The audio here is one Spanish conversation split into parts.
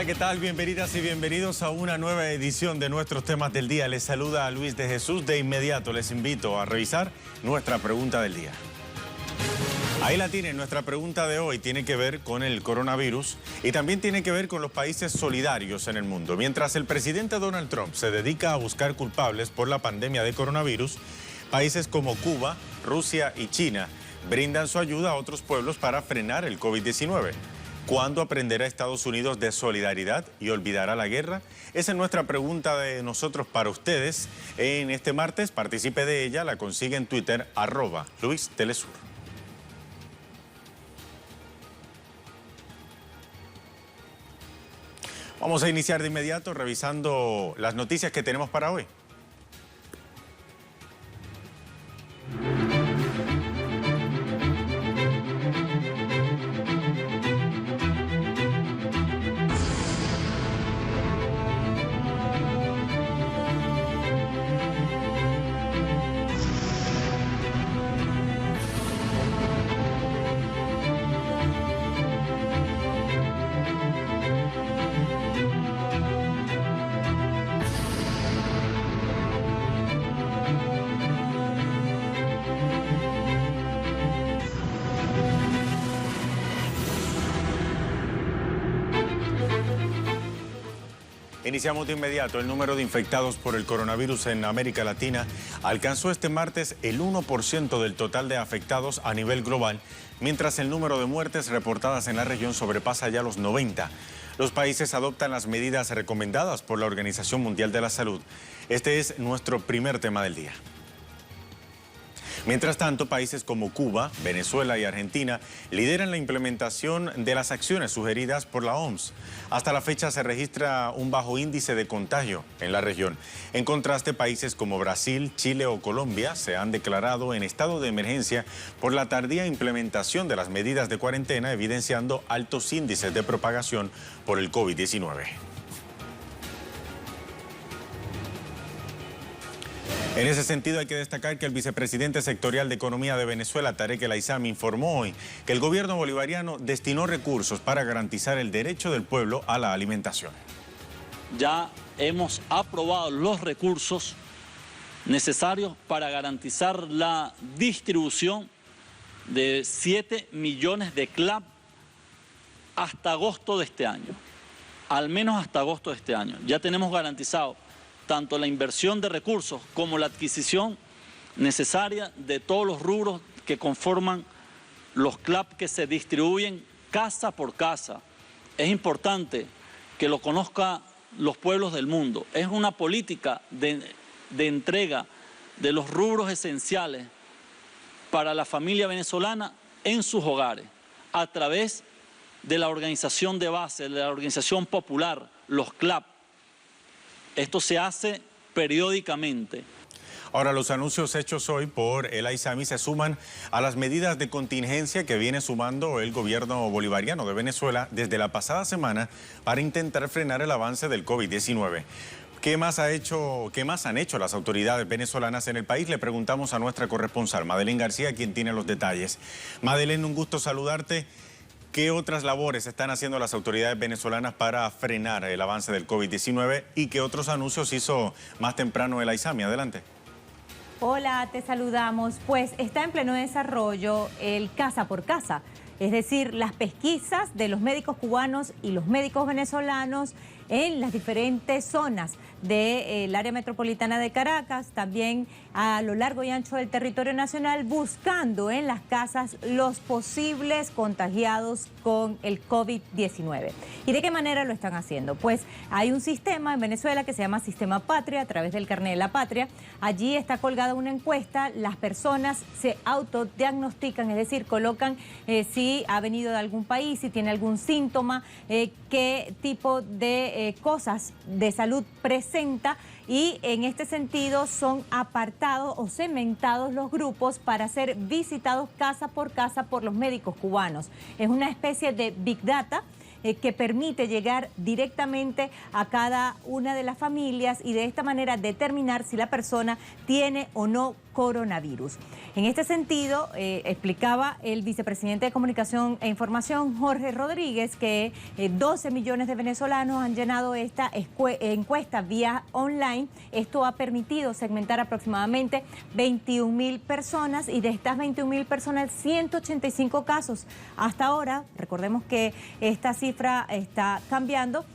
Hola, ¿qué tal? Bienvenidas y bienvenidos a una nueva edición de nuestros temas del día. Les saluda a Luis de Jesús. De inmediato les invito a revisar nuestra pregunta del día. Ahí la tienen, nuestra pregunta de hoy tiene que ver con el coronavirus y también tiene que ver con los países solidarios en el mundo. Mientras el presidente Donald Trump se dedica a buscar culpables por la pandemia de coronavirus, países como Cuba, Rusia y China brindan su ayuda a otros pueblos para frenar el COVID-19. ¿Cuándo aprenderá Estados Unidos de solidaridad y olvidará la guerra? Esa es nuestra pregunta de nosotros para ustedes. En este martes, participe de ella, la consigue en Twitter, @LuisTelesur. Vamos a iniciar de inmediato revisando las noticias que tenemos para hoy. Iniciamos de inmediato. El número de infectados por el coronavirus en América Latina alcanzó este martes el 1% del total de afectados a nivel global, mientras el número de muertes reportadas en la región sobrepasa ya los 90. Los países adoptan las medidas recomendadas por la Organización Mundial de la Salud. Este es nuestro primer tema del día. Mientras tanto, países como Cuba, Venezuela y Argentina lideran la implementación de las acciones sugeridas por la OMS. Hasta la fecha se registra un bajo índice de contagio en la región. En contraste, países como Brasil, Chile o Colombia se han declarado en estado de emergencia por la tardía implementación de las medidas de cuarentena, evidenciando altos índices de propagación por el COVID-19. En ese sentido, hay que destacar que el vicepresidente sectorial de Economía de Venezuela, Tarek El Aissami, informó hoy que el gobierno bolivariano destinó recursos para garantizar el derecho del pueblo a la alimentación. Ya hemos aprobado los recursos necesarios para garantizar la distribución de 7 millones de CLAP hasta agosto de este año, al menos hasta agosto de este año. Ya tenemos garantizado tanto la inversión de recursos como la adquisición necesaria de todos los rubros que conforman los CLAP que se distribuyen casa por casa. Es importante que lo conozcan los pueblos del mundo. Es una política de entrega de los rubros esenciales para la familia venezolana en sus hogares, a través de la organización de base, de la organización popular, los CLAP. Esto se hace periódicamente. Ahora, los anuncios hechos hoy por El Aissami se suman a las medidas de contingencia que viene sumando el gobierno bolivariano de Venezuela desde la pasada semana para intentar frenar el avance del COVID-19. ¿Qué más han hecho las autoridades venezolanas en el país? Le preguntamos a nuestra corresponsal, Madeleine García, quien tiene los detalles. Madeleine, un gusto saludarte. ¿Qué otras labores están haciendo las autoridades venezolanas para frenar el avance del COVID-19 y qué otros anuncios hizo más temprano El Aissami? Adelante. Hola, te saludamos. Pues está en pleno desarrollo el casa por casa, es decir, las pesquisas de los médicos cubanos y los médicos venezolanos en las diferentes zonas del área metropolitana de Caracas, también a lo largo y ancho del territorio nacional, buscando en las casas los posibles contagiados con el COVID-19. ¿Y de qué manera lo están haciendo? Pues hay un sistema en Venezuela que se llama Sistema Patria, a través del Carnet de la Patria. Allí está colgada una encuesta, las personas se autodiagnostican, es decir, colocan si ha venido de algún país, si tiene algún síntoma, qué tipo de cosas de salud presenta, y en este sentido son apartados o segmentados los grupos para ser visitados casa por casa por los médicos cubanos. Es una especie de Big Data que permite llegar directamente a cada una de las familias y de esta manera determinar si la persona tiene o no coronavirus. En este sentido, explicaba el vicepresidente de Comunicación e Información, Jorge Rodríguez, que 12 millones de venezolanos han llenado esta encuesta vía online. Esto ha permitido segmentar aproximadamente 21.000 personas y de estas 21.000 personas, 185 casos. Hasta ahora, recordemos que esta cifra está cambiando,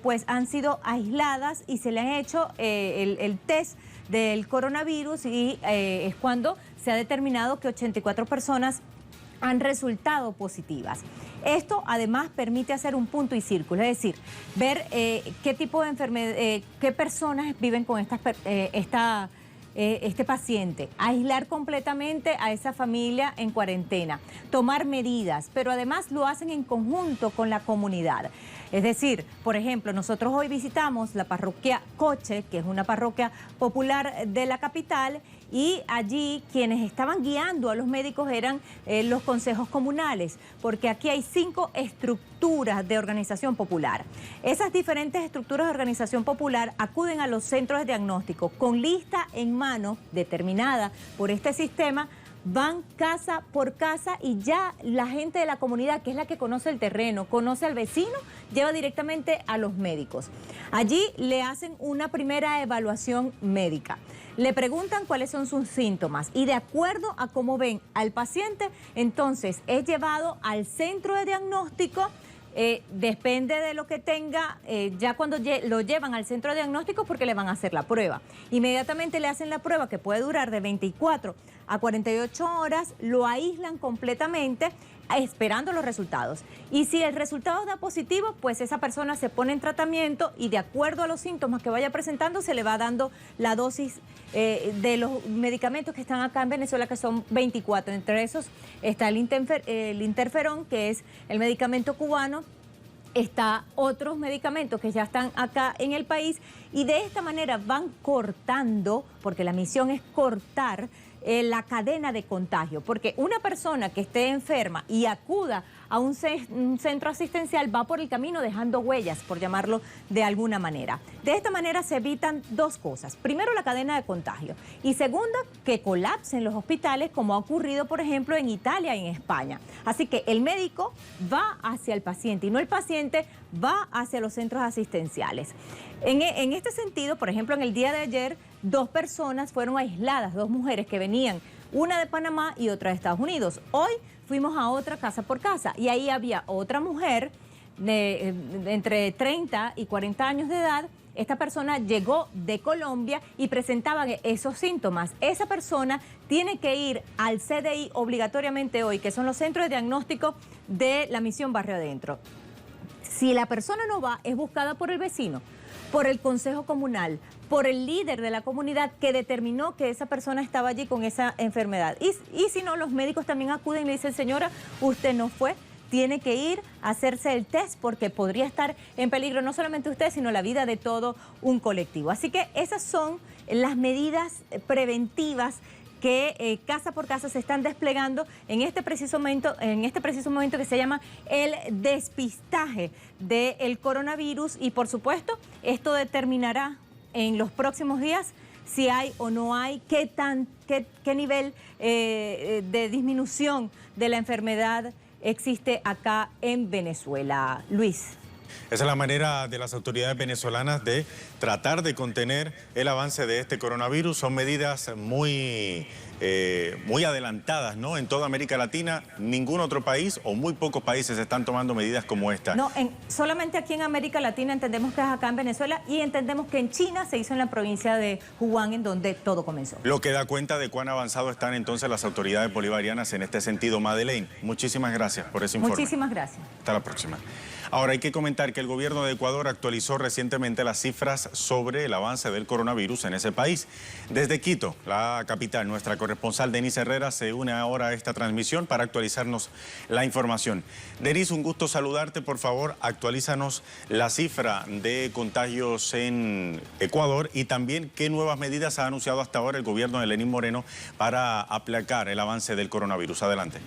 pues han sido aisladas y se le han hecho el test del coronavirus y es cuando se ha determinado que 84 personas han resultado positivas. Esto además permite hacer un punto y círculo, es decir, ver qué tipo de enfermedad, qué personas viven con este paciente, aislar completamente a esa familia en cuarentena, tomar medidas, pero además lo hacen en conjunto con la comunidad. Es decir, por ejemplo, nosotros hoy visitamos la parroquia Coche, que es una parroquia popular de la capital, y allí quienes estaban guiando a los médicos eran los consejos comunales, porque aquí hay 5 estructuras de organización popular. Esas diferentes estructuras de organización popular acuden a los centros de diagnóstico con lista en mano determinada por este sistema. Van casa por casa y ya la gente de la comunidad, que es la que conoce el terreno, conoce al vecino, lleva directamente a los médicos. Allí le hacen una primera evaluación médica. Le preguntan cuáles son sus síntomas y de acuerdo a cómo ven al paciente, entonces es llevado al centro de diagnóstico. Depende de lo que tenga, ya cuando lo llevan al centro de diagnóstico porque le van a hacer la prueba. Inmediatamente le hacen la prueba, que puede durar de 24 a 48 horas, lo aíslan completamente esperando los resultados. Y si el resultado da positivo, pues esa persona se pone en tratamiento y de acuerdo a los síntomas que vaya presentando se le va dando la dosis de los medicamentos que están acá en Venezuela, que son 24. Entre esos está el interferón, que es el medicamento cubano. Está otros medicamentos que ya están acá en el país y de esta manera van cortando, porque la misión es cortar la cadena de contagio, porque una persona que esté enferma y acuda a un centro asistencial va por el camino dejando huellas, por llamarlo de alguna manera. De esta manera se evitan 2 cosas. Primero, la cadena de contagio y segunda, que colapsen los hospitales, como ha ocurrido, por ejemplo, en Italia y en España. Así que el médico va hacia el paciente y no el paciente va hacia los centros asistenciales. En este sentido, por ejemplo, en el día de ayer, 2 personas fueron aisladas, 2 mujeres que venían, una de Panamá y otra de Estados Unidos. Hoy fuimos a otra casa por casa y ahí había otra mujer de entre 30 y 40 años de edad. Esta persona llegó de Colombia y presentaba esos síntomas. Esa persona tiene que ir al CDI obligatoriamente hoy, que son los centros de diagnóstico de la Misión Barrio Adentro. Si la persona no va, es buscada por el vecino, por el consejo comunal, por el líder de la comunidad que determinó que esa persona estaba allí con esa enfermedad. Y si no, los médicos también acuden y le dicen, señora, usted no fue, tiene que ir a hacerse el test porque podría estar en peligro no solamente usted, sino la vida de todo un colectivo. Así que esas son las medidas preventivas que casa por casa se están desplegando en este preciso momento que se llama el despistaje del coronavirus y por supuesto esto determinará en los próximos días si hay o no hay, qué nivel de disminución de la enfermedad existe acá en Venezuela. Luis. Esa es la manera de las autoridades venezolanas de tratar de contener el avance de este coronavirus. Son medidas muy adelantadas, ¿no? En toda América Latina, ningún otro país o muy pocos países están tomando medidas como esta. No, solamente aquí en América Latina entendemos que es acá en Venezuela y entendemos que en China se hizo en la provincia de Wuhan, en donde todo comenzó. Lo que da cuenta de cuán avanzado están entonces las autoridades bolivarianas en este sentido. Madeleine, muchísimas gracias por ese informe. Muchísimas gracias. Hasta la próxima. Ahora hay que comentar que el gobierno de Ecuador actualizó recientemente las cifras sobre el avance del coronavirus en ese país. Desde Quito, la capital, nuestra corresponsal Denise Herrera se une ahora a esta transmisión para actualizarnos la información. Denise, un gusto saludarte. Por favor, actualízanos la cifra de contagios en Ecuador y también qué nuevas medidas ha anunciado hasta ahora el gobierno de Lenín Moreno para aplacar el avance del coronavirus. Adelante.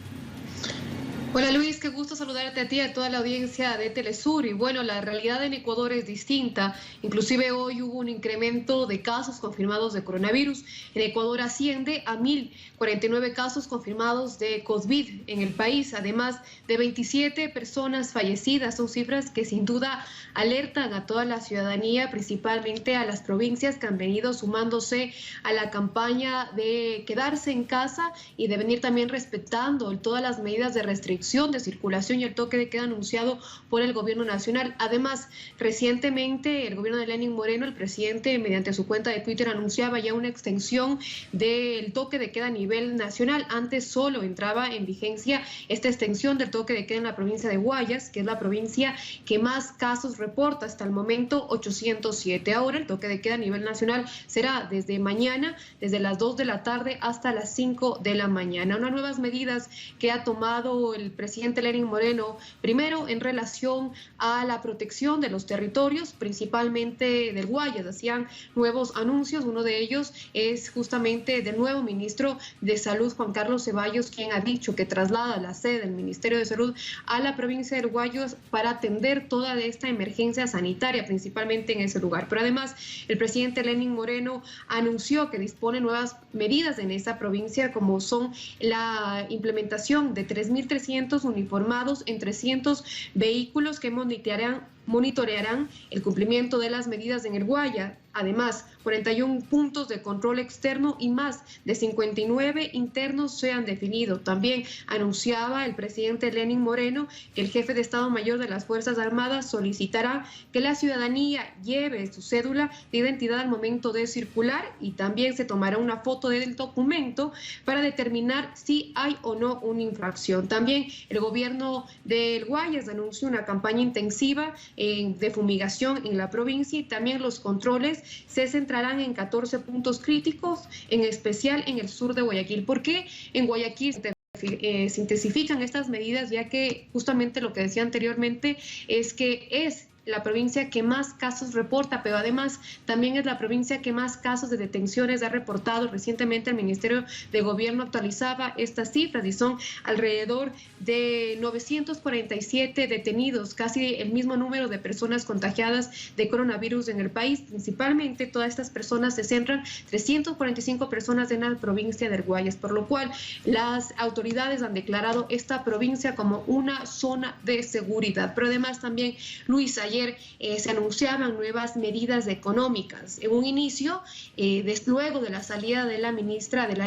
Hola Luis, qué gusto saludarte a ti y a toda la audiencia de Telesur. Y bueno, la realidad en Ecuador es distinta. Inclusive hoy hubo un incremento de casos confirmados de coronavirus. En Ecuador asciende a 1.049 casos confirmados de COVID en el país, además de 27 personas fallecidas. Son cifras que sin duda alertan a toda la ciudadanía, principalmente a las provincias que han venido sumándose a la campaña de quedarse en casa y de venir también respetando todas las medidas de restricción de circulación y el toque de queda anunciado por el gobierno nacional. Además, recientemente el gobierno de Lenín Moreno, el presidente, mediante su cuenta de Twitter, anunciaba ya una extensión del toque de queda a nivel nacional. Antes solo entraba en vigencia esta extensión del toque de queda en la provincia de Guayas, que es la provincia que más casos reporta hasta el momento, 807. Ahora el toque de queda a nivel nacional será desde mañana, desde las 2 de la tarde hasta las 5 de la mañana. Unas nuevas medidas que ha tomado el presidente Lenín Moreno, primero en relación a la protección de los territorios, principalmente del Guayas. Hacían nuevos anuncios, uno de ellos es justamente del nuevo ministro de Salud, Juan Carlos Ceballos, quien ha dicho que traslada la sede del Ministerio de Salud a la provincia del Guayas para atender toda esta emergencia sanitaria, principalmente en ese lugar. Pero además, el presidente Lenín Moreno anunció que dispone nuevas medidas en esa provincia, como son la implementación de 3.300 uniformados en 300 vehículos que monitorearán el cumplimiento de las medidas en el Guayas. Además, 41 puntos de control externo y más de 59 internos se han definido. También anunciaba el presidente Lenín Moreno que el jefe de Estado Mayor de las Fuerzas Armadas solicitará que la ciudadanía lleve su cédula de identidad al momento de circular y también se tomará una foto del documento para determinar si hay o no una infracción. También el gobierno del Guayas anunció una campaña intensiva de fumigación en la provincia y también los controles se centrarán en 14 puntos críticos, en especial en el sur de Guayaquil. ¿Por qué en Guayaquil se intensifican estas medidas? Ya que justamente lo que decía anteriormente es que es la provincia que más casos reporta, pero además también es la provincia que más casos de detenciones ha reportado. Recientemente el Ministerio de Gobierno actualizaba estas cifras y son alrededor de 947 detenidos, casi el mismo número de personas contagiadas de coronavirus en el país. Principalmente todas estas personas se centran, 345 personas en la provincia del Guayas, por lo cual las autoridades han declarado esta provincia como una zona de seguridad. Pero además también, Luis, ayer se anunciaban nuevas medidas económicas. En un inicio, luego de la salida de la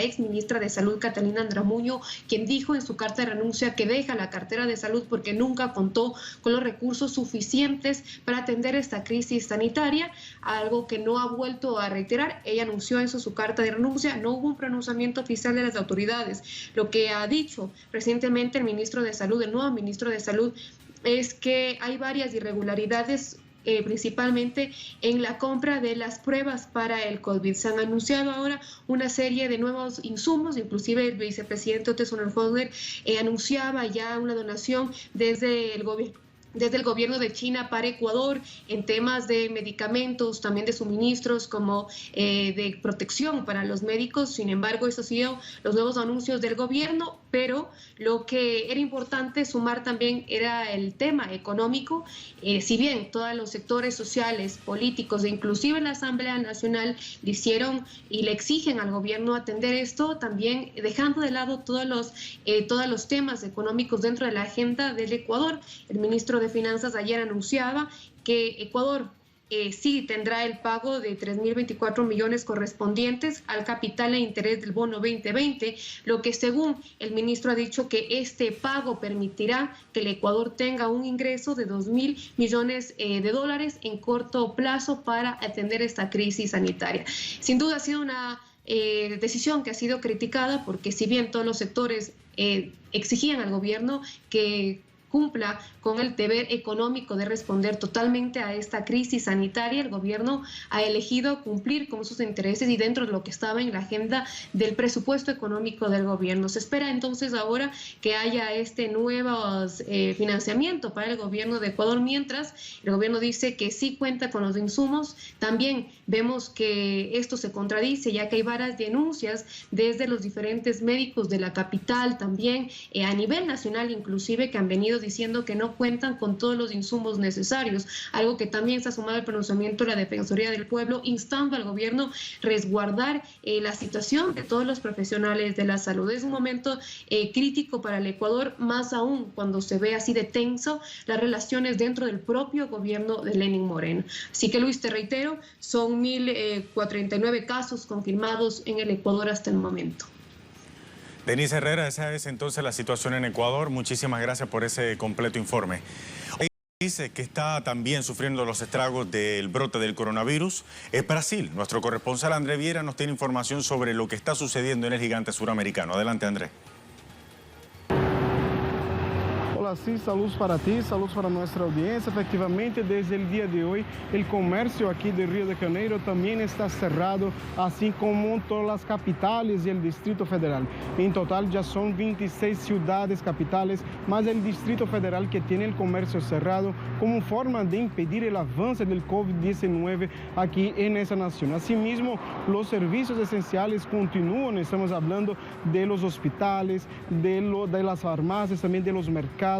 ex ministra de Salud, Catalina Andramuño, quien dijo en su carta de renuncia que deja la cartera de salud porque nunca contó con los recursos suficientes para atender esta crisis sanitaria, algo que no ha vuelto a reiterar. Ella anunció eso en su carta de renuncia. No hubo un pronunciamiento oficial de las autoridades. Lo que ha dicho recientemente el ministro de Salud, el nuevo ministro de Salud, es que hay varias irregularidades, principalmente en la compra de las pruebas para el COVID. Se han anunciado ahora una serie de nuevos insumos, inclusive el vicepresidente Otis Hohenholzer anunciaba ya una donación desde el gobierno de China para Ecuador en temas de medicamentos, también de suministros como de protección para los médicos. Sin embargo, esos han sido los nuevos anuncios del gobierno, pero lo que era importante sumar también era el tema económico. Si bien todos los sectores sociales, políticos e inclusive la Asamblea Nacional le hicieron y le exigen al gobierno atender esto, también dejando de lado todos los temas económicos dentro de la agenda del Ecuador. El ministro de Finanzas ayer anunciaba que Ecuador sí tendrá el pago de 3.024 millones correspondientes al capital e interés del bono 2020, lo que según el ministro ha dicho que este pago permitirá que el Ecuador tenga un ingreso de 2.000 millones de dólares en corto plazo para atender esta crisis sanitaria. Sin duda ha sido una decisión que ha sido criticada porque si bien todos los sectores exigían al gobierno que cumpla con el deber económico de responder totalmente a esta crisis sanitaria. El gobierno ha elegido cumplir con sus intereses y dentro de lo que estaba en la agenda del presupuesto económico del gobierno. Se espera entonces ahora que haya este nuevo financiamiento para el gobierno de Ecuador, mientras el gobierno dice que sí cuenta con los insumos. También vemos que esto se contradice, ya que hay varias denuncias desde los diferentes médicos de la capital, también a nivel nacional inclusive, que han venido diciendo que no cuentan con todos los insumos necesarios, algo que también se ha sumado al pronunciamiento de la Defensoría del Pueblo, instando al gobierno resguardar la situación de todos los profesionales de la salud. Es un momento crítico para el Ecuador, más aún cuando se ve así de tenso las relaciones dentro del propio gobierno de Lenín Moreno. Así que, Luis, te reitero, son 1.049 casos confirmados en el Ecuador hasta el momento. Denise Herrera, esa es entonces la situación en Ecuador. Muchísimas gracias por ese completo informe. Dice que está también sufriendo los estragos del brote del coronavirus es Brasil. Nuestro corresponsal André Viera nos tiene información sobre lo que está sucediendo en el gigante suramericano. Adelante, André. Hola, sí, saludos para ti, saludos para nuestra audiencia. Efectivamente, desde el día de hoy, el comercio aquí de Río de Janeiro también está cerrado, así como todas las capitales y el Distrito Federal. En total ya son 26 ciudades capitales, más el Distrito Federal que tiene el comercio cerrado como forma de impedir el avance del COVID-19 aquí en esa nación. Asimismo, los servicios esenciales continúan, estamos hablando de los hospitales, de las farmacias, también de los mercados.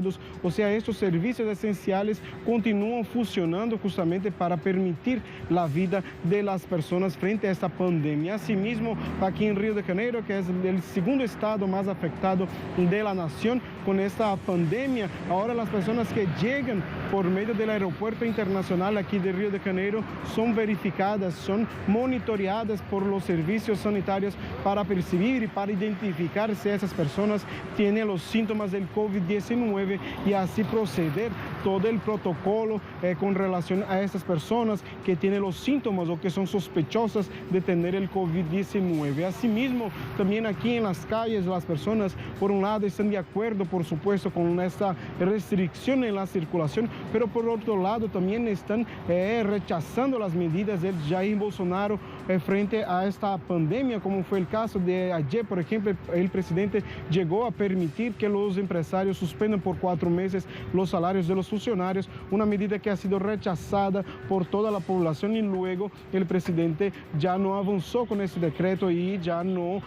O sea, estos servicios esenciales continúan funcionando justamente para permitir la vida de las personas frente a esta pandemia. Asimismo, aquí en Río de Janeiro, que es el segundo estado más afectado de la nación con esta pandemia, ahora las personas que llegan por medio del aeropuerto internacional aquí de Río de Janeiro son verificadas, son monitoreadas por los servicios sanitarios para percibir y para identificar si esas personas tienen los síntomas del COVID-19 y así proceder todo el protocolo con relación a estas personas que tienen los síntomas o que son sospechosas de tener el COVID-19. Asimismo, también aquí en las calles las personas, por un lado, están de acuerdo, por supuesto, con esta restricción en la circulación, pero por otro lado también están rechazando las medidas de Jair Bolsonaro frente a esta pandemia, como fue el caso de ayer, por ejemplo. El presidente llegó a permitir que los empresarios suspendan por 4 meses los salarios de los funcionarios, una medida que ha sido rechazada por toda la población, y luego el presidente ya no avanzó con ese decreto y ya no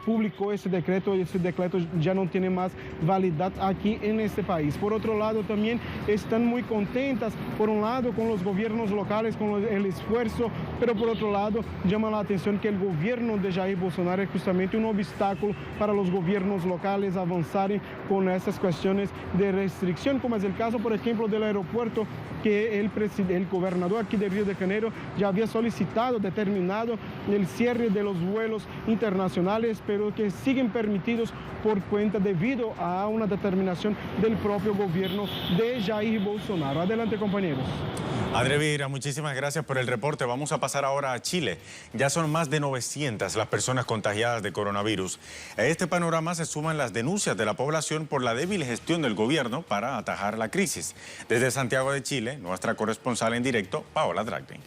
publicó ese decreto, y ese decreto ya no tiene más validad aquí en este país. Por otro lado, también están muy contentas, por un lado, con los gobiernos locales, con el esfuerzo, pero por otro lado, llama la atención que el gobierno de Jair Bolsonaro es justamente un obstáculo para los gobiernos locales avanzarem con estas cuestiones de restricción, como es el caso, por ejemplo, del aeropuerto, que el gobernador aquí de Río de Janeiro ya había solicitado, determinado el cierre de los vuelos internacionales, pero que siguen permitidos por cuenta debido a una determinación del propio gobierno de Jair Bolsonaro. Adelante, compañeros. André Vieira, muchísimas gracias por el reporte. Vamos a pasar ahora a Chile. Ya son más de 900 las personas contagiadas de coronavirus. A este panorama se suman las denuncias de la población por la débil gestión del gobierno para atajar la crisis. Desde Santiago de Chile, nuestra corresponsal en directo, Paola Dragling.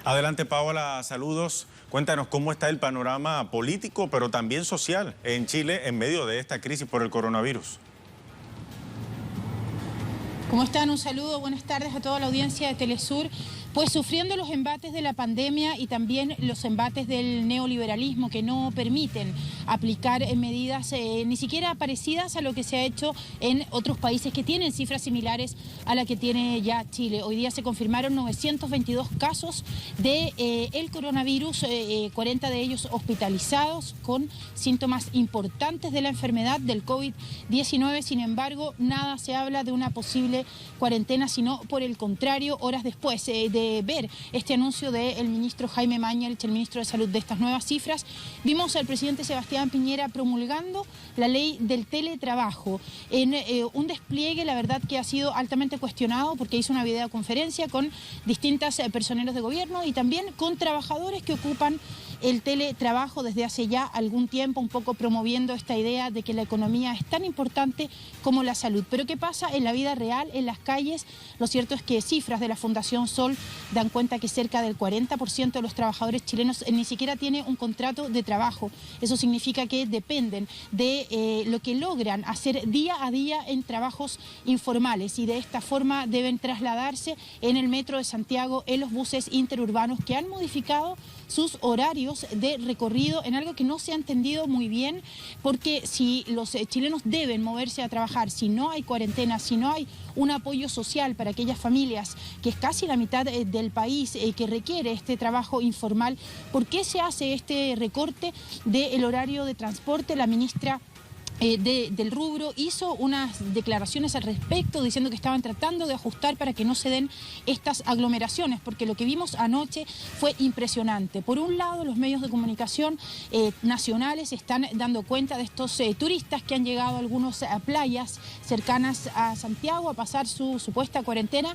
Adelante, Paola, saludos. Cuéntanos cómo está el panorama político, pero también social en Chile en medio de esta crisis por el coronavirus. ¿Cómo están? Un saludo, buenas tardes a toda la audiencia de Telesur. Pues sufriendo los embates de la pandemia y también los embates del neoliberalismo que no permiten aplicar medidas ni siquiera parecidas a lo que se ha hecho en otros países que tienen cifras similares a la que tiene ya Chile. Hoy día se confirmaron 922 casos de el coronavirus, 40 de ellos hospitalizados con síntomas importantes de la enfermedad del COVID-19. Sin embargo, nada se habla de una posible cuarentena, sino por el contrario, horas después de ver este anuncio del ministro Jaime Mañalich, el ministro de Salud, de estas nuevas cifras, vimos al presidente Sebastián Piñera promulgando la ley del teletrabajo en un despliegue, la verdad, que ha sido altamente cuestionado, porque hizo una videoconferencia con distintas personeros de gobierno y también con trabajadores que ocupan el teletrabajo desde hace ya algún tiempo, un poco promoviendo esta idea de que la economía es tan importante como la salud. Pero ¿qué pasa en la vida real, en las calles? Lo cierto es que cifras de la Fundación Sol dan cuenta que cerca del 40% de los trabajadores chilenos ni siquiera tiene un contrato de trabajo. Eso significa que dependen de lo que logran hacer día a día en trabajos informales, y de esta forma deben trasladarse en el metro de Santiago, en los buses interurbanos que han modificado sus horarios de recorrido en algo que no se ha entendido muy bien, porque si los chilenos deben moverse a trabajar, si no hay cuarentena, si no hay un apoyo social para aquellas familias, que es casi la mitad del país que requiere este trabajo informal, ¿por qué se hace este recorte del horario de transporte? La ministra del rubro hizo unas declaraciones al respecto, diciendo que estaban tratando de ajustar para que no se den estas aglomeraciones, porque lo que vimos anoche fue impresionante. Por un lado, los medios de comunicación nacionales están dando cuenta de estos turistas que han llegado a algunas playas cercanas a Santiago a pasar su supuesta cuarentena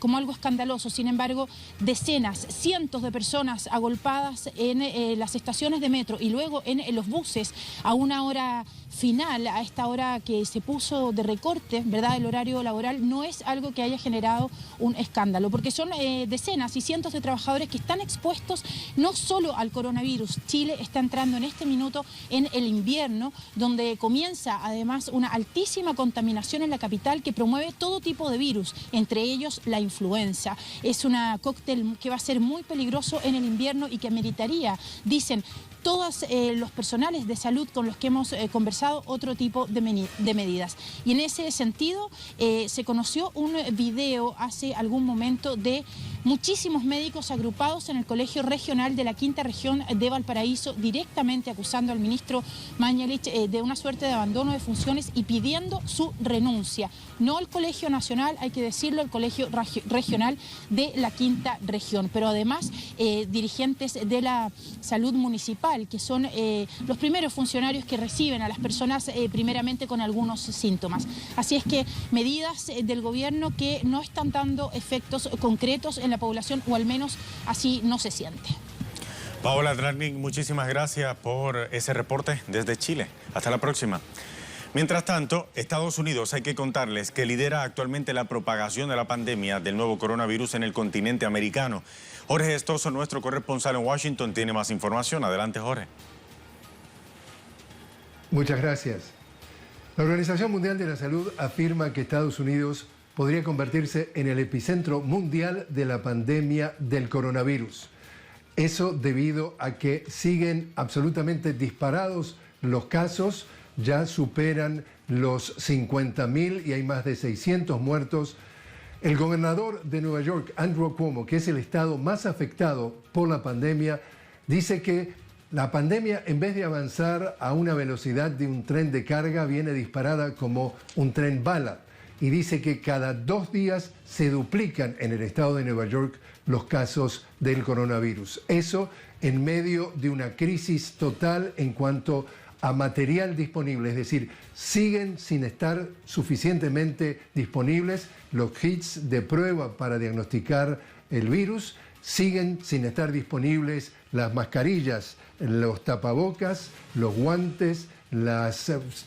como algo escandaloso. Sin embargo, decenas, cientos de personas agolpadas en las estaciones de metro y luego en los buses a una hora final, a esta hora que se puso de recorte, ¿verdad?, el horario laboral, no es algo que haya generado un escándalo, porque son decenas y cientos de trabajadores que están expuestos no solo al coronavirus. Chile está entrando en este minuto en el invierno, donde comienza además una altísima contaminación en la capital que promueve todo tipo de virus, entre ellos la influenza. Es una cóctel que va a ser muy peligroso en el invierno y que ameritaría, dicen todos los personales de salud con los que hemos conversado, otro tipo de medidas. Y en ese sentido se conoció un video hace algún momento de muchísimos médicos agrupados en el Colegio Regional de la Quinta Región de Valparaíso, directamente acusando al ministro Mañalich de una suerte de abandono de funciones y pidiendo su renuncia. No el Colegio Nacional, hay que decirlo, el Colegio Regional de la Quinta Región, pero además dirigentes de la salud municipal, que son los primeros funcionarios que reciben a las personas primeramente con algunos síntomas. Así es que medidas del gobierno que no están dando efectos concretos en la población, o al menos así no se siente. Paola Dragnik, muchísimas gracias por ese reporte desde Chile. Hasta la próxima. Mientras tanto, Estados Unidos, hay que contarles que lidera actualmente la propagación de la pandemia del nuevo coronavirus en el continente americano. Jorge Estoso, nuestro corresponsal en Washington, tiene más información. Adelante, Jorge. Muchas gracias. La Organización Mundial de la Salud afirma que Estados Unidos podría convertirse en el epicentro mundial de la pandemia del coronavirus. Eso debido a que siguen absolutamente disparados los casos, ya superan los 50.000 y hay más de 600 muertos. El gobernador de Nueva York, Andrew Cuomo, que es el estado más afectado por la pandemia, dice que la pandemia, en vez de avanzar a una velocidad de un tren de carga, viene disparada como un tren bala. Y dice que cada 2 días se duplican en el estado de Nueva York los casos del coronavirus. Eso en medio de una crisis total en cuanto a material disponible, es decir, siguen sin estar suficientemente disponibles los kits de prueba para diagnosticar el virus, siguen sin estar disponibles las mascarillas, los tapabocas, los guantes,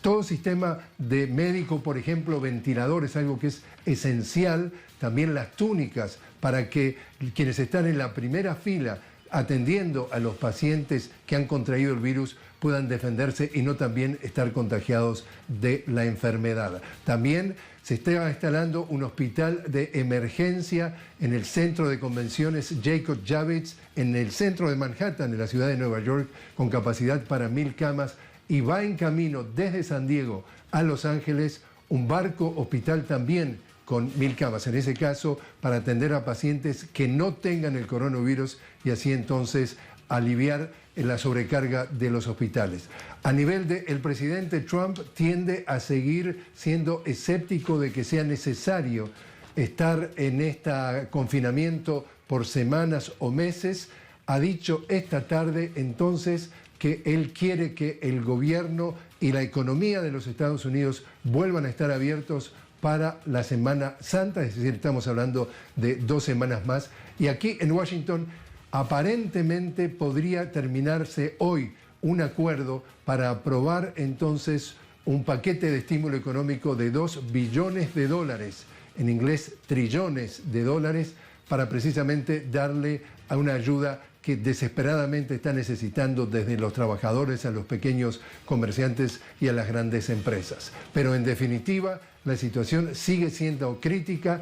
todo sistema de médico, por ejemplo, ventiladores, algo que es esencial, también las túnicas para que quienes están en la primera fila atendiendo a los pacientes que han contraído el virus puedan defenderse y no también estar contagiados de la enfermedad. También se está instalando un hospital de emergencia en el centro de convenciones Jacob Javits, en el centro de Manhattan, en la ciudad de Nueva York, con capacidad para 1.000 camas, y va en camino desde San Diego a Los Ángeles un barco hospital también con 1.000 camas, en ese caso para atender a pacientes que no tengan el coronavirus y así entonces aliviar la sobrecarga de los hospitales. A nivel del presidente Trump, tiende a seguir siendo escéptico de que sea necesario estar en este confinamiento por semanas o meses. Ha dicho esta tarde entonces que él quiere que el gobierno y la economía de los Estados Unidos vuelvan a estar abiertos para la Semana Santa, es decir, estamos hablando de 2 semanas más. Y aquí en Washington Aparentemente podría terminarse hoy un acuerdo para aprobar entonces un paquete de estímulo económico de 2 billones de dólares, en inglés trillones de dólares, para precisamente darle a una ayuda que desesperadamente está necesitando desde los trabajadores a los pequeños comerciantes y a las grandes empresas. Pero en definitiva, la situación sigue siendo crítica.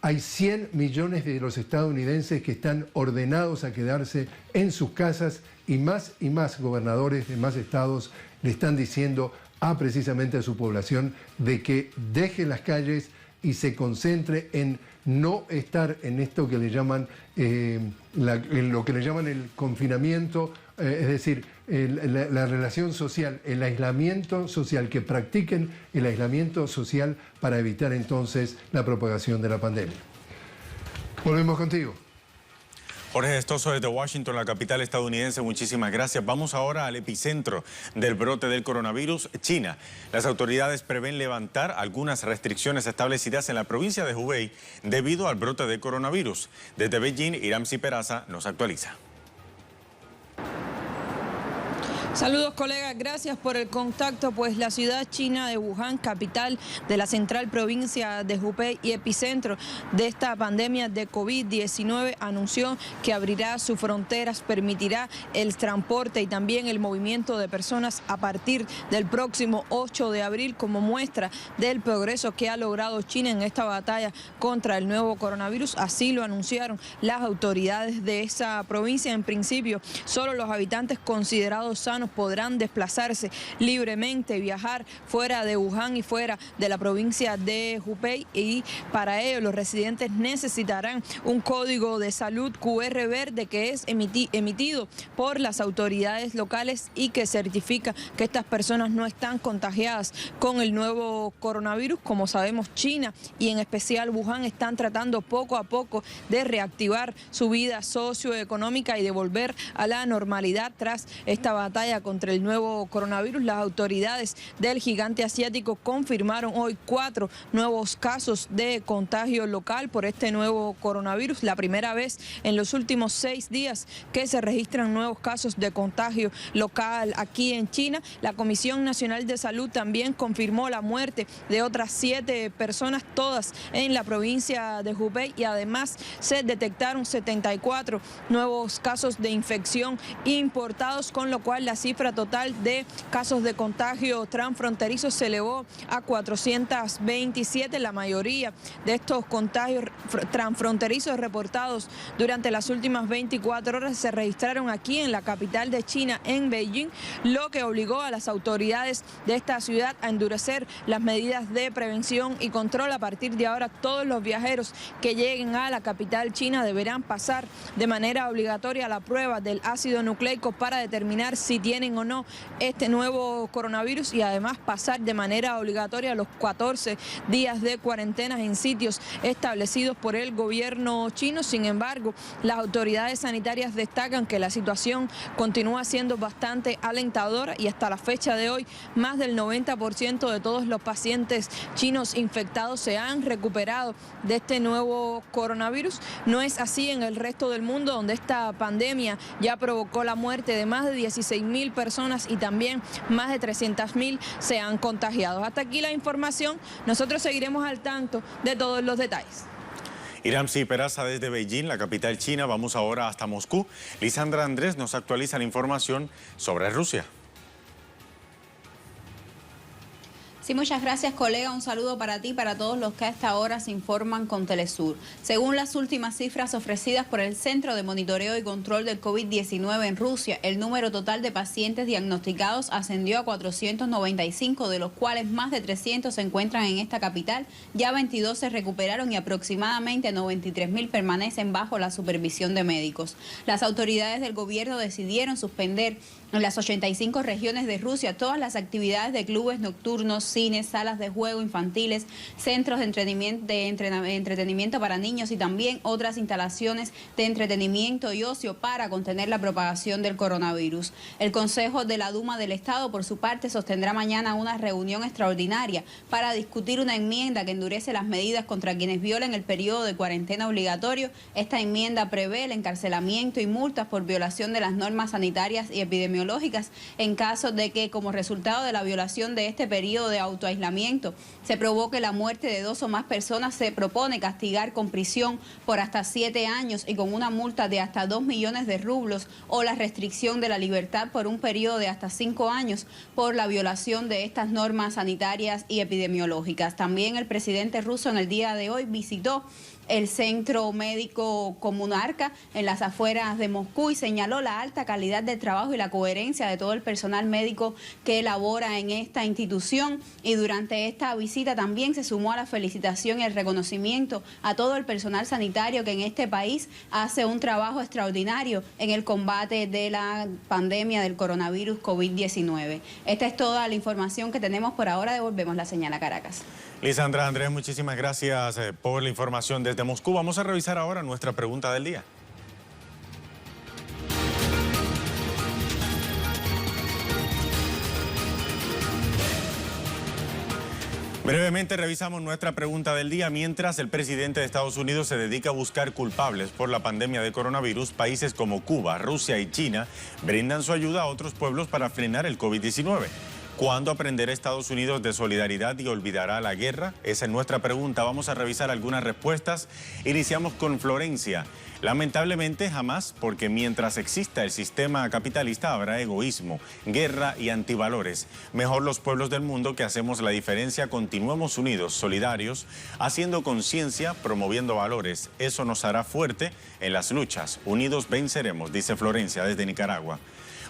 Hay 100 millones de los estadounidenses que están ordenados a quedarse en sus casas y más gobernadores de más estados le están diciendo precisamente a su población de que deje las calles y se concentre en no estar en esto que le llaman lo que le llaman el confinamiento, es decir, la relación social, el aislamiento social, que practiquen el aislamiento social para evitar entonces la propagación de la pandemia. Volvemos contigo. Jorge Gestoso desde Washington, la capital estadounidense, muchísimas gracias. Vamos ahora al epicentro del brote del coronavirus, China. Las autoridades prevén levantar algunas restricciones establecidas en la provincia de Hubei debido al brote de coronavirus. Desde Beijing, Iramsi Peraza nos actualiza. Saludos, colegas, gracias por el contacto. Pues la ciudad china de Wuhan, capital de la central provincia de Hubei y epicentro de esta pandemia de COVID-19, anunció que abrirá sus fronteras, permitirá el transporte y también el movimiento de personas a partir del próximo 8 de abril como muestra del progreso que ha logrado China en esta batalla contra el nuevo coronavirus. Así lo anunciaron las autoridades de esa provincia. En principio, solo los habitantes considerados sanos podrán desplazarse libremente, viajar fuera de Wuhan y fuera de la provincia de Hubei, y para ello los residentes necesitarán un código de salud QR verde que es emitido por las autoridades locales y que certifica que estas personas no están contagiadas con el nuevo coronavirus. Como sabemos, China y en especial Wuhan están tratando poco a poco de reactivar su vida socioeconómica y de volver a la normalidad tras esta batalla contra el nuevo coronavirus. Las autoridades del gigante asiático confirmaron hoy 4 nuevos casos de contagio local por este nuevo coronavirus. La primera vez en los últimos 6 días que se registran nuevos casos de contagio local aquí en China. La Comisión Nacional de Salud también confirmó la muerte de otras 7 personas, todas en la provincia de Hubei, y además se detectaron 74 nuevos casos de infección importados, con lo cual la cifra total de casos de contagio transfronterizos se elevó a 427. La mayoría de estos contagios transfronterizos reportados durante las últimas 24 horas se registraron aquí en la capital de China, en Beijing, lo que obligó a las autoridades de esta ciudad a endurecer las medidas de prevención y control. A partir de ahora, todos los viajeros que lleguen a la capital china deberán pasar de manera obligatoria la prueba del ácido nucleico para determinar si tienen o no este nuevo coronavirus, y además pasar de manera obligatoria los 14 días de cuarentena en sitios establecidos por el gobierno chino. Sin embargo, las autoridades sanitarias destacan que la situación continúa siendo bastante alentadora y hasta la fecha de hoy más del 90% de todos los pacientes chinos infectados se han recuperado de este nuevo coronavirus. No es así en el resto del mundo, donde esta pandemia ya provocó la muerte de más de 16.000 personas y también más de 300.000 se han contagiado. Hasta aquí la información. Nosotros seguiremos al tanto de todos los detalles. Iramsi Peraza desde Beijing, la capital china. Vamos ahora hasta Moscú. Lisandra Andrés nos actualiza la información sobre Rusia. Sí, muchas gracias, colega. Un saludo para ti y para todos los que a esta hora se informan con Telesur. Según las últimas cifras ofrecidas por el Centro de Monitoreo y Control del COVID-19 en Rusia, el número total de pacientes diagnosticados ascendió a 495, de los cuales más de 300 se encuentran en esta capital. Ya 22 se recuperaron y aproximadamente 93.000 permanecen bajo la supervisión de médicos. Las autoridades del gobierno decidieron suspender En las 85 regiones de Rusia, todas las actividades de clubes nocturnos, cines, salas de juego infantiles, centros de entretenimiento para niños y también otras instalaciones de entretenimiento y ocio para contener la propagación del coronavirus. El Consejo de la Duma del Estado, por su parte, sostendrá mañana una reunión extraordinaria para discutir una enmienda que endurece las medidas contra quienes violen el periodo de cuarentena obligatorio. Esta enmienda prevé el encarcelamiento y multas por violación de las normas sanitarias y epidemiológicas en caso de que, como resultado de la violación de este periodo de autoaislamiento, se provoque la muerte de 2 o más personas. Se propone castigar con prisión por hasta 7 años y con una multa de hasta 2 millones de rublos o la restricción de la libertad por un periodo de hasta 5 años por la violación de estas normas sanitarias y epidemiológicas. También el presidente ruso en el día de hoy visitó el Centro Médico Comunarca en las afueras de Moscú y señaló la alta calidad del trabajo y la coherencia de todo el personal médico que elabora en esta institución. Y durante esta visita también se sumó a la felicitación y el reconocimiento a todo el personal sanitario que en este país hace un trabajo extraordinario en el combate de la pandemia del coronavirus COVID-19. Esta es toda la información que tenemos por ahora. Devolvemos la señal a Caracas. Lisandra, Andrés, muchísimas gracias por la información desde Moscú. Vamos a revisar ahora nuestra pregunta del día. Brevemente revisamos nuestra pregunta del día. Mientras el presidente de Estados Unidos se dedica a buscar culpables por la pandemia de coronavirus, países como Cuba, Rusia y China brindan su ayuda a otros pueblos para frenar el COVID-19. ¿Cuándo aprenderá Estados Unidos de solidaridad y olvidará la guerra? Esa es nuestra pregunta. Vamos a revisar algunas respuestas. Iniciamos con Florencia. Lamentablemente jamás, porque mientras exista el sistema capitalista habrá egoísmo, guerra y antivalores. Mejor los pueblos del mundo que hacemos la diferencia continuemos unidos, solidarios, haciendo conciencia, promoviendo valores. Eso nos hará fuerte en las luchas. Unidos venceremos, dice Florencia desde Nicaragua.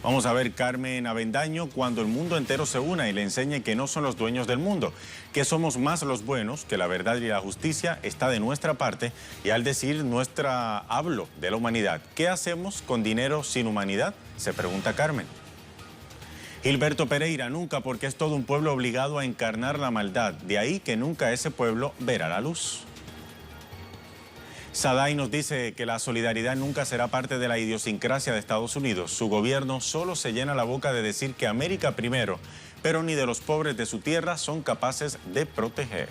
Vamos a ver Carmen Avendaño. Cuando el mundo entero se una y le enseñe que no son los dueños del mundo, que somos más los buenos, que la verdad y la justicia está de nuestra parte, y al decir hablo de la humanidad. ¿Qué hacemos con dinero sin humanidad?, se pregunta Carmen. Gilberto Pereira, nunca, porque es todo un pueblo obligado a encarnar la maldad. De ahí que nunca ese pueblo verá la luz. Saday nos dice que la solidaridad nunca será parte de la idiosincrasia de Estados Unidos. Su gobierno solo se llena la boca de decir que América primero, pero ni de los pobres de su tierra son capaces de proteger.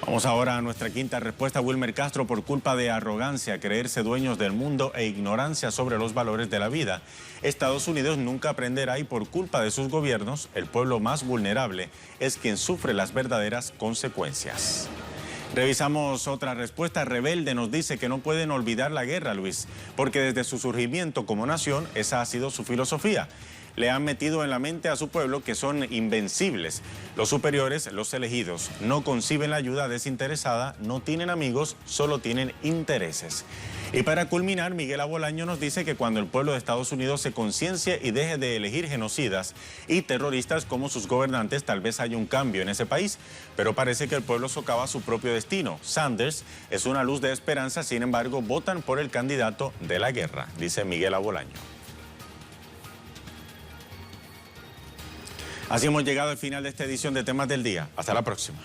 Vamos ahora a nuestra quinta respuesta. Wilmer Castro, por culpa de arrogancia, creerse dueños del mundo e ignorancia sobre los valores de la vida, Estados Unidos nunca aprenderá y por culpa de sus gobiernos, el pueblo más vulnerable es quien sufre las verdaderas consecuencias. Revisamos otra respuesta. Rebelde nos dice que no pueden olvidar la guerra, Luis, porque desde su surgimiento como nación, esa ha sido su filosofía. Le han metido en la mente a su pueblo que son invencibles. Los superiores, los elegidos, no conciben la ayuda desinteresada, no tienen amigos, solo tienen intereses. Y para culminar, Miguel Abolaño nos dice que cuando el pueblo de Estados Unidos se conciencie y deje de elegir genocidas y terroristas como sus gobernantes, tal vez haya un cambio en ese país. Pero parece que el pueblo socava su propio destino. Sanders es una luz de esperanza, sin embargo, votan por el candidato de la guerra, dice Miguel Abolaño. Así hemos llegado al final de esta edición de Temas del Día. Hasta la próxima.